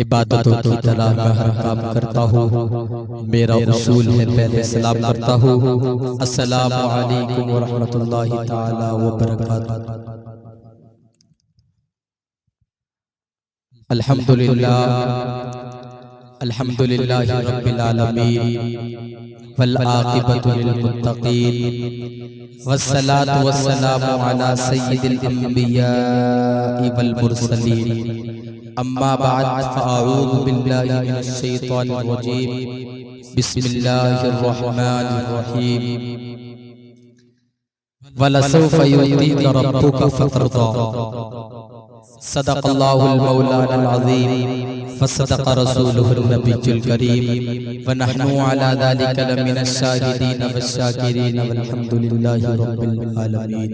عبادتوں کی طرح میں ہر کام کرتا ہوں، میرا اصول ہے پہلے سلام کرتا ہوں۔ السلام علیکم ورحمۃ اللہ تعالی وبرکاتہ۔ الحمدللہ الحمدللہ رب العالمین والعاقبۃ للمتقین والصلاة والسلام علی سید الانبیاء والمرسلین، اما بعد فاعوذ باللہ من الشیطان الرجیم، بسم اللہ الرحمن الرحیم۔ وَلَسَوْفَ يُعْطِيكَ رَبُّكَ فَتَرْضَىٰ، صدق اللہ المولانا العظیم فصدق رسولہ النبی الکریم، ونحن علی ذلک لمن الشاہدین والشاکرین والحمدللہ رب العالمین۔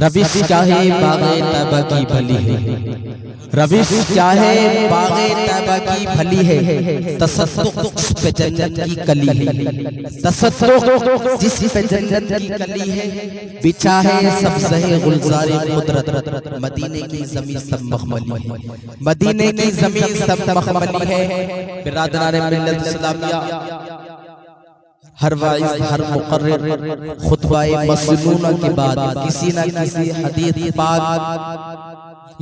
روش چاہے باغ طیبہ کی بھلی ہے، روش چاہے باغ طیبہ کی بھلی ہے، تصدق جس پہ جنت کی کلی ہے، تصدق جس پہ جنت کی کلی ہے، بچا ہے سبزہ گلزار قدرت، مدینے کی زمین سب مخملی ہے، مدینے کی زمین سب مخملی ہے۔ برادران ملت اسلامیہ، ہر واعظ ہر مقرر خطبہ مسنونہ کے بعد کسی نہ کسی حدیث پاک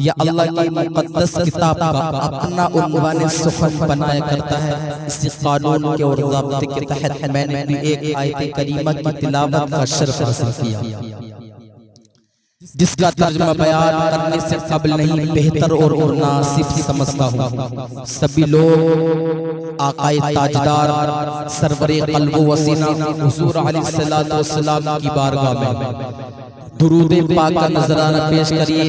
یا اللہ کی مقدس کتاب کا اپنا عنوان سخن بنایا کرتا ہے۔ اسی قانون کے اور ضابطے کے تحت میں نے بھی ایک آیت کریمہ کی تلاوت کا شرف حاصل کیا، جس کا ترجمہ بیان کرنے سے قبل نہیں بہتر اور مناسب سمجھتا ہوں۔ سبھی لوگ آقائے تاجدار سرور قلب و سینہ حضور علیہ السلام کی بارگاہ میں درود پاک کا نذرانہ پیش کریے،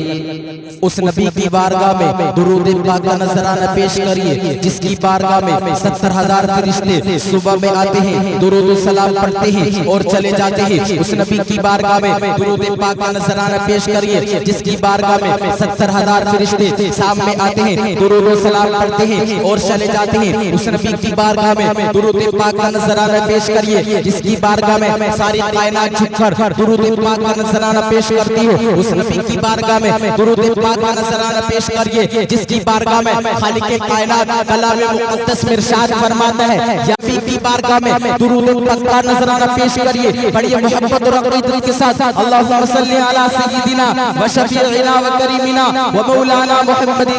اس نبی کی بارگاہ میں درود پاک کا نذرانہ پیش کریے جس کی بارگاہ میں 70,000 فرشتے صبح میں آتے ہیں، درود و سلام پڑھتے ہیں اور چلے جاتے ہیں۔ اس نبی کی بارگاہ میں درود پاک کا نذرانہ پیش کریے جس کی بارگاہ میں 70,000 فرشتے شام میں آتے ہیں، درود و سلام پڑھتے ہیں اور چلے جاتے ہیں۔ اس نبی کی بارگاہ میں درود پاک کا نذرانہ پیش کریے جس کی بارگاہ میں ساری کائنات جھک کر درود پاک کا نذرانہ پیش کرتی ہو۔ اس نبی کی بارگاہ میں درود پاک کا نذرانہ پیش کریے جس کی بارگاہ میں خالق کائنات کلام مقدس میں ارشاد فرماتا ہے، یا نبی کی بارگاہ میں درود پاک کا نذرانہ پیش کریے بڑی محبت اور عقیدت کے ساتھ۔ اللہم صلی علی سیدنا و شفیعنا و کریمنا و مولانا محمد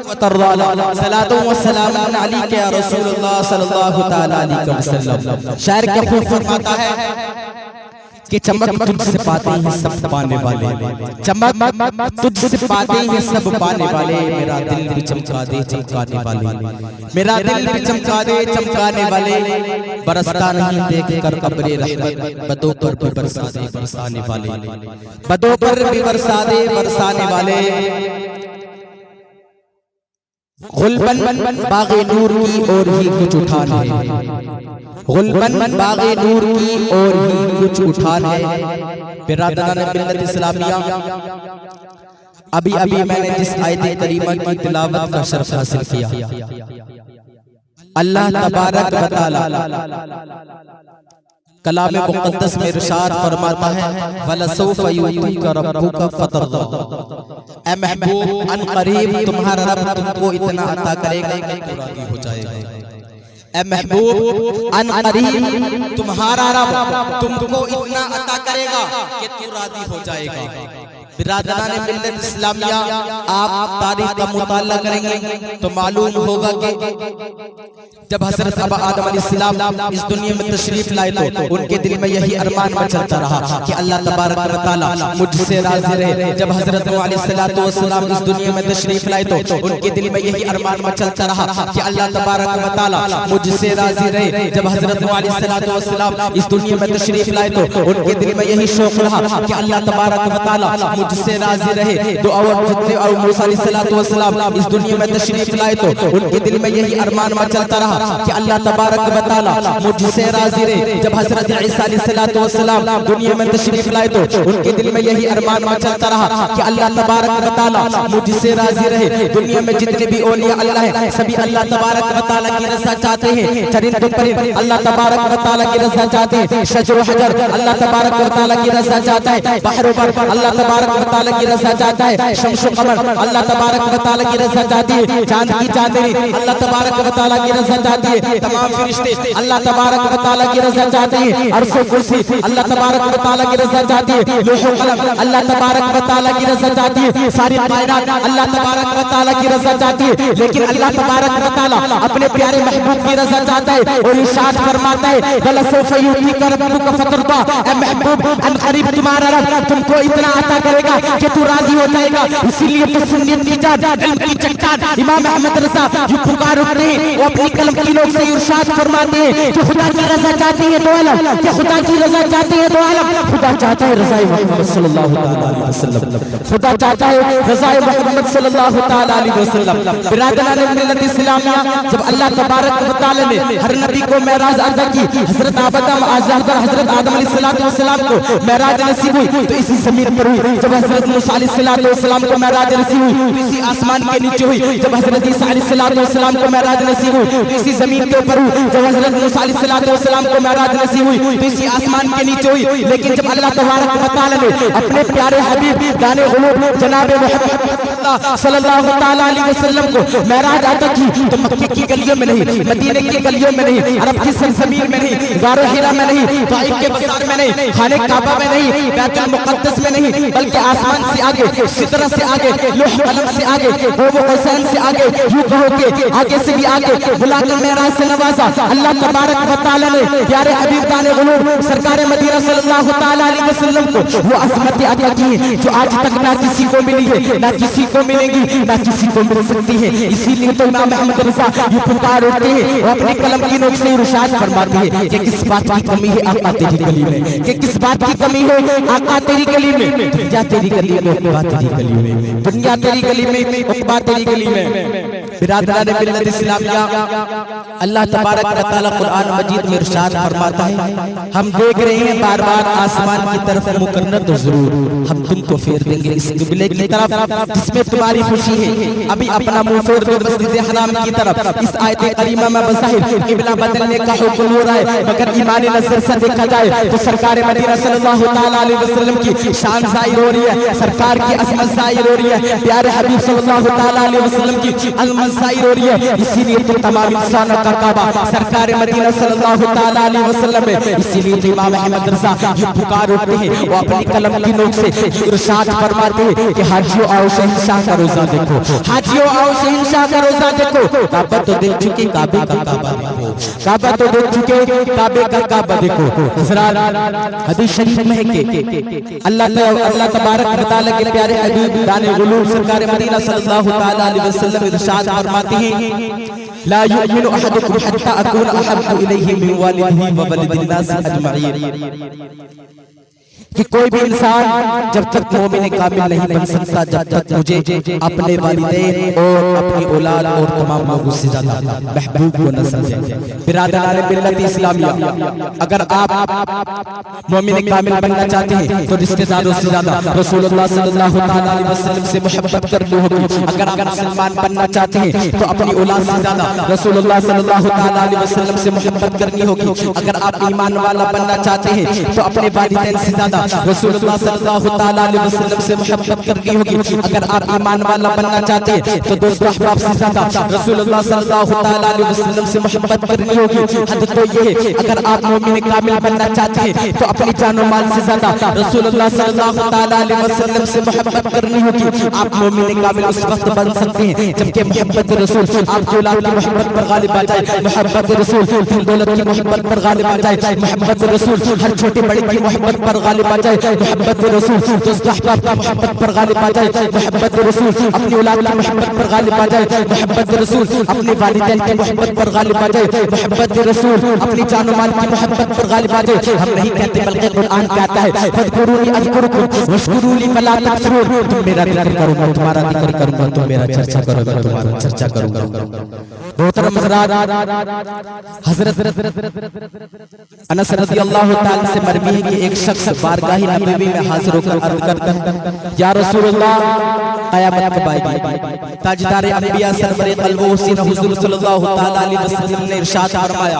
وترضى صلاة و سلام علیک یا رسول اللہ صلی اللہ تعالی علیہ وسلم۔ شاعر کیا خوب فرماتا ہے کہ چمک تجھ سے پاتے ہیں سب پانے والے، چمک تجھ سے پاتے ہیں سب پانے والے، میرا دل بھی چمکا دے چمکانے والے، میرا دل بھی چمکا دے چمکانے والے، برستا نہیں دیکھ کر ابر رحمت، بدوں پر بھی برسا دے برسانے والے، بدوں پر بھی برسا دے برسانے والے۔ غلبن باغ نور کی اور ہی کچھ اٹھان ہے، غلبن باغ نور کی اور ہی کچھ اٹھان ہے۔ برادران ملت اسلامیہ، ابھی میں نے جس آیت کریمہ کی تلاوت کا شرف حاصل کیا، اللہ تبارک و تعالی کلام مقدس میں ارشاد فرماتا ہے، وَلَسَوْفَ يُعْطِيكَ رَبُّكَ فَتَرْضَىٰ، اے محبوب ان قریب تمہارا رب تم کو اتنا عطا کرے گا کہ تو راضی ہو جائے گا۔ اے محبوب ان قریب تمہارا رب تم کو اتنا عطا کرے گا کہ تو راضی ہو جائے گا۔ برادران ملت اسلامیہ، آپ تاریخ کا مطالعہ کریں گے تو معلوم ہوگا کہ جب حضرت ابا آدم علیہ السلام اس دنیا میں تشریف لائے تو ان کے دل میں یہی ارمان مچلتا رہا کہ اللہ تبارک و تعالی مجھ سے راضی رہے۔ جب حضرت نوح علیہ السلام اس دنیا میں تشریف لائے تو ان کے دل میں یہی ارمان مچلتا رہا کہ اللہ تبارک و تعالی مجھ سے راضی رہے۔ جب حضرت نوح علیہ السلام اس دنیا میں تشریف لائے تو ان کے دل میں یہی شوق رہا کہ اللہ تبارک و تعالی مجھ سے راضی رہے۔ اور موسیٰ علیہ السلام اس دنیا میں تشریف لائے تو ان کے دل میں یہی ارمان مچلتا رہا رہا کہ اللہ تبارک و تعالی مجھ سے راضی رہے. جب حضرت عیسیٰ علیہ السلام دنیا میں تشریف لائے تو ان کے دل میں یہی ارمان مچلتا رہا کہ اللہ تبارک و تعالی مجھ سے راضی رہے. دنیا میں جتنے بھی اولیاء اللہ ہیں سبھی اللہ تبارک و تعالی کی رضا چاہتے ہیں. چرند و پرند اللہ تبارک و تعالی کی رضا چاہتے ہیں. شجر و حجر اللہ تبارک و تعالی کی رضا چاہتا ہے. بحر و بر اللہ تبارک و تعالی کی رضا چاہتا ہے. شمس و قمر اللہ تبارک و تعالی کی رضا چاہتی ہے. چاند کی چاندنی اللہ تبارک و تعالی کی رضا چاہتی ہے. تمام فرشتے اللہ تبارک و تعالی کی رضا چاہتے ہیں. عرش و کرسی اللہ تبارک و تعالی کی رضا چاہتی ہے. لوح و قلم اللہ تبارک و تعالی کی رضا چاہتی ہے. ساری کائنات اللہ تبارک و تعالی کی رضا چاہتی ہے. لیکن اللہ تبارک و تعالی اپنے پیارے محبوب کی رضا چاہتا ہے اور ارشاد فرماتا ہے وَلَسَوْفَ يُؤْتِيكَ رَبُّكَ فَتَرْضَىٰ. اے محبوب ان قریب تمہارا رب تم کو اتنا عطا کرے گا کہ تو راضی ہو جائے گا. اسی لیے تو سنت کی جان علم کی چٹان امام احمد رضا جو پکار اٹھتے ہیں وہ اپنی قلم کی نوک سے ارشاد فرماتے ہیں کہ خدا کی رضا چاہتے ہیں تو علم, کہ خدا کی رضا چاہتے ہیں تو علم. خدا چاہتا ہے رضا محمد صلی اللہ علیہ وسلم. خدا چاہتا ہے رضا محمد صلی اللہ علیہ وسلم. برادران ملت اسلامیہ جب اللہ تبارک و تعالی نے ہر نبی کو معراج عطا کی, حضرت حضرت آدم علیہ السلام کو معراج نصیب ہوئی تو اسی زمین پر ہوئی. جب حضرت موسیٰ علیہ السلام کو معراج نصیب ہوئی تو اسی آسمان کے نیچے ہوئی. جب حضرت عیسیٰ علیہ السلام کو معراج نصیب ہوئی تو اسی زمین کے اوپر ہوئی. جب حضرت موسیٰ علیہ السلام کو معراج نصیب ہوئی تو اسی آسمان کے نیچے ہوئی. لیکن جب اللہ تبارک و تعالی نے اپنے پیارے حبیب دانے غلوب جناب محمد صلی اللہ علیہ وسلم کو معراج عطا کی تو مکے کی گلیوں میں نہیں, مدینے کی گلیوں میں نہیں, عرب کی سرزمین میں نہیں, غار حرا میں نہیں, طائف کے بازار میں نہیں, خانہ کعبہ میں نہیں, بیت المقدس میں نہیں, بلکہ آسمان سے آگے, سدرہ سے آگے, لوح قلم سے آگے, قوم حسین سے آگے, یوں کہو کہ آگے سے بھی آگے بلا کر معراج سے نوازا. اللہ تبارک و تعالی نے پیارے حبیب دانے غلوب سرکار مدینہ صلی اللہ علیہ وسلم کو وہ عظمت عطا کی جو آج تک نہ کسی کو ملی ہے, نہ کسی کو ملے گی, نہ کسی کو مل سکتی ہے. اسی لیے تو امام احمد رضا یہ پکار اٹھتے ہیں اور اپنے قلم کی نوک سے ارشاد فرماتے ہیں کہ کس بات کی کمی ہے آقا تیری گلی میں, کہ کس بات کی کمی ہے آقا تیری گلی میں. دنیا تیری گلی میں, عقبہ تیری گلی میں, دنیا تیری گلی میں, عقبہ تیری گلی میں. برادران ملت اسلامیہ اللہ تبارک و تعالی قرآن مجید میں ارشاد فرماتا ہے ہم دیکھ رہے ہیں بار بار آسمان کی طرف منہ کرنا تو ضرور ہم تم کو پھیر دیں گے اس قبلے کی طرف جس میں تمہاری خوشی ہے. ابھی اپنا منہ پھیر دو مسجد حرام کی طرف. اس آیت کریمہ میں بظاہر قبلہ بدلنے کا حکم ہو رہا ہے, مگر ایمان نظر سے دیکھا جائے تو سرکار مدینہ صلی اللہ علیہ وسلم کی شان ظاہر ہو رہی ہے, سرکار کی عظمت ظاہر ہو رہی ہے, پیارے حبیب صلی اللہ علیہ وسلم کی عظمت ظاہر ہو رہی ہے. اسی لیے تو تمام انسانوں کا کعبہ سرکار مدینہ صلی اللہ علیہ وسلم ہے. اسی لیے تو امام احمد رضا یہ پکار اٹھتے ہیں وہ اپنی قلم کی نوک سے ارشاد فرماتے ہیں کہ حاجیو آؤ شہنشاہ کا روزہ دیکھو, حاجیو آؤ شہنشاہ کا روزہ دیکھو. کعبہ تو دیکھ چکے, کعبے کا کعبہ دیکھو, کعبہ تو دیکھ چکے, کعبے کا کعبہ دیکھو. حضرات حدیث شریف میں ہے کہ اللہ تبارک و تعالی کے پیارے حبیب دانے غلوب سرکار مدینہ صلی اللہ علیہ وسلم ارشاد فرماتے ہیں لا يؤمن احدكم حتى اكون احب اليه من والده وولد الناس اجمعين. کہ کوئی بھی انسان جب تک مومن کامل نہیں بن سکتا جب تک مجھے اپنے والدین اور اپنی اولاد اور تمام لوگوں سے زیادہ محبوب کو نہ سمجھیں. برادران ملت اسلامیہ اگر آپ مومن کامل بننا چاہتے ہیں تو رشتہ داروں سے زیادہ رسول اللہ صلی اللہ علیہ وسلم سے محبت کرنی ہوگی. اگر آپ مسلمان بننا چاہتے ہیں تو اپنی اولاد سے زیادہ رسول اللہ صلی اللہ علیہ وسلم سے محبت کرنی ہوگی. اگر آپ ایمان والا بننا چاہتے ہیں تو اپنے والدین سے زیادہ رسول اللہ صلی اللہ علیہ وسلم سے محبت کرنی ہوگی. اگر آپ ایمان والا بننا چاہتے ہیں تو دوست احباب سے زیادہ رسول اللہ صلی اللہ علیہ وسلم سے محبت کرنی ہوگی. حد تو یہ ہے اگر آپ مومن کامل بننا چاہتے ہیں تو اپنی جان و مال سے زیادہ رسول اللہ صلی اللہ علیہ وسلم سے محبت کرنی ہوگی. آپ مومن کامل اس وقت بن سکتے ہیں جبکہ محبت رسول آپ کی اولاد کی محبت پر غالب آ جائے, محبت رسول دولت کی محبت پر غالب آ جائے, محبت رسول ہر چھوٹے بڑے کی محبت پر غالب آ جائے محبت رسول، دوست احباب کی محبت پر غالب آ جائے محبت رسول، اپنی اولاد کی محبت پر غالب آ جائے محبت رسول، اپنے والدین کی محبت پر غالب آ جائے محبت رسول، اپنی جان و مال کی محبت پر غالب آ جائے. ہم نہیں کہتے بلکہ قرآن کہتا ہے فاذکرونی اذکرکم واشکروا لی فلا تکفرون. تم میرا ذکر کرو میں تمہارا ذکر کروں گا، تم میرا چرچا کرو میں تمہارا چرچا کروں گا. محترم حضرات، حضرت انس رضی اللہ تعالی سے مروی ہے کہ ایک شخص بارگاہ نبوی میں حاضر ہو کر عرض کرتا ہے یا رسول اللہ قیامت کب آئے گی؟ تاجدار انبیاء سرور قلب و حسین حضور صلی اللہ تعالی علیہ وسلم نے ارشاد فرمایا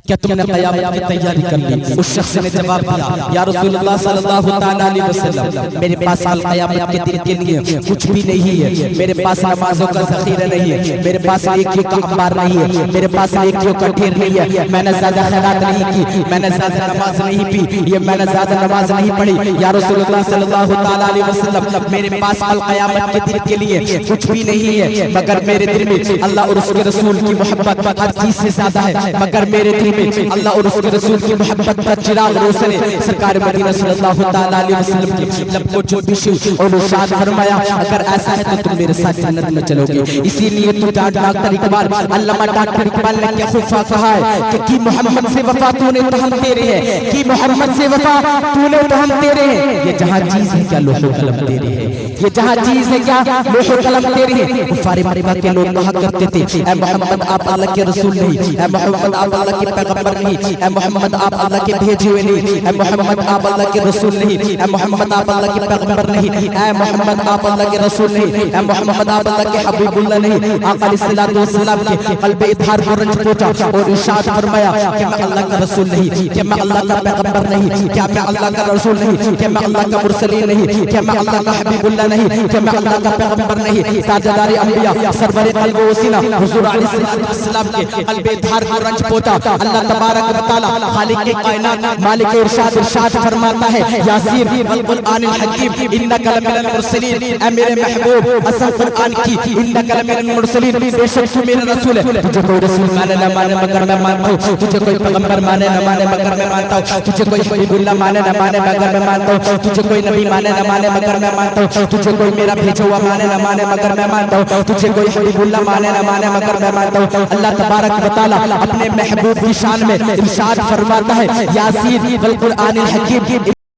کیا تم نے قیامت کی تیاری کر لی؟ اس شخص نے جواب دیا یا رسول اللہ صلی اللہ تعالی علیہ وسلم میرے پاس قیامت کے دن کے لیے کچھ بھی نہیں ہے، میرے پاس نمازوں کا ذخیرہ نہیں ہے، میرے پاس نیکیوں کا انبار نہیں ہے، میرے پاس نیکیوں کا ڈھیر نہیں ہے، میں نے زیادہ خیرات نہیں کی، میں نے زیادہ نماز نہیں پی، میں نے زیادہ نماز نہیں پڑھی. یا رسول اللہ صلی اللہ تعالی علیہ وسلم میرے پاس قیامت کے دن کے لیے کچھ بھی نہیں ہے مگر میرے دل میں اللہ اور اس کے رسول کی محبت ہر چیز سے زیادہ ہے، مگر میرے دل اللہ اور اس کے رسول کی محبت کا چراغ روشن ہے. سرکار مدینہ صلی اللہ تعالی علیہ وسلم کی لب کو چوبیش اور ارشاد فرمایا اگر ایسا ہے تو تم میرے ساتھ جنت میں چلو گے. اسی لیے تو ڈاکٹر اقبال علامہ ڈاکٹر اقبال نے کیا خوب کہا ہے کہ کی محمد سے وفا تو نے تو ہم تیرے ہیں، کی محمد سے وفا تو نے تو ہم تیرے ہیں. یہ جہاں چیز ہے کیا لوح و قلم تیرے ہے، یہ جہاں چیز ہے کیا لوح و قلم تیرے ہے. کفار مکہ کے لوگ کہا کرتے تھے اے محمد آپ اللہ کے رسول نہیں، اے محمد آپ اللہ کے پیغمبر نہیں، اے محمد آپ اللہ کے بھیجے ہوئے نہیں، اے محمد آپ اللہ کے رسول نہیں، اے محمد آپ اللہ کے پیغمبر نہیں، اے محمد آپ اللہ کے رسول نہیں، اے محمد آپ اللہ کے حبیب اللہ نہیں. آقا علیہ السلام کے قلب اظہار کو رنج پہنچا اور ارشاد فرمایا کہ میں اللہ کا رسول نہیں، کہ میں اللہ کا پیغمبر نہیں، کیا میں اللہ کا رسول نہیں، کہ میں اللہ کا مرسلین نہیں، کہ میں اللہ کا حبیب اللہ نہیں، کہ میں اللہ کا پیغمبر نہیں. تاجدار انبیاء سرور قلب و سینہ حضور علیہ السلام کے قلب اظہار کو رنج پہنچا. اللہ تبارک و تعالی خالق کائنات مالک ارشاد فرماتا ہے یاسین والقرآن الحکیم انک لمن المرسلین. اے میرے محبوب اصل قرآن کی انک لمن المرسلین، بے شک تو میرا رسول ہے. تجھے کوئی رسول مانے نہ مانے مگر میں مانتا ہوں، تجھے کوئی پیغمبر مانے نہ مانے مگر میں مانتا ہوں، تجھے کوئی حبیب اللہ مانے نہ مانے مگر میں مانتا ہوں، تجھے کوئی نبی مانے نہ مانے مگر میں مانتا ہوں، تجھے کوئی میرا بھیجا ہوا مانے نہ مانے مگر میں مانتا ہوں، تجھے کوئی حبیب اللہ مانے نہ مانے مگر میں مانتا ہوں. اللہ تبارک و تعالی اپنے محبوب کی شان میں ارشاد فرماتا ہے یاسین والقرآن الحکیم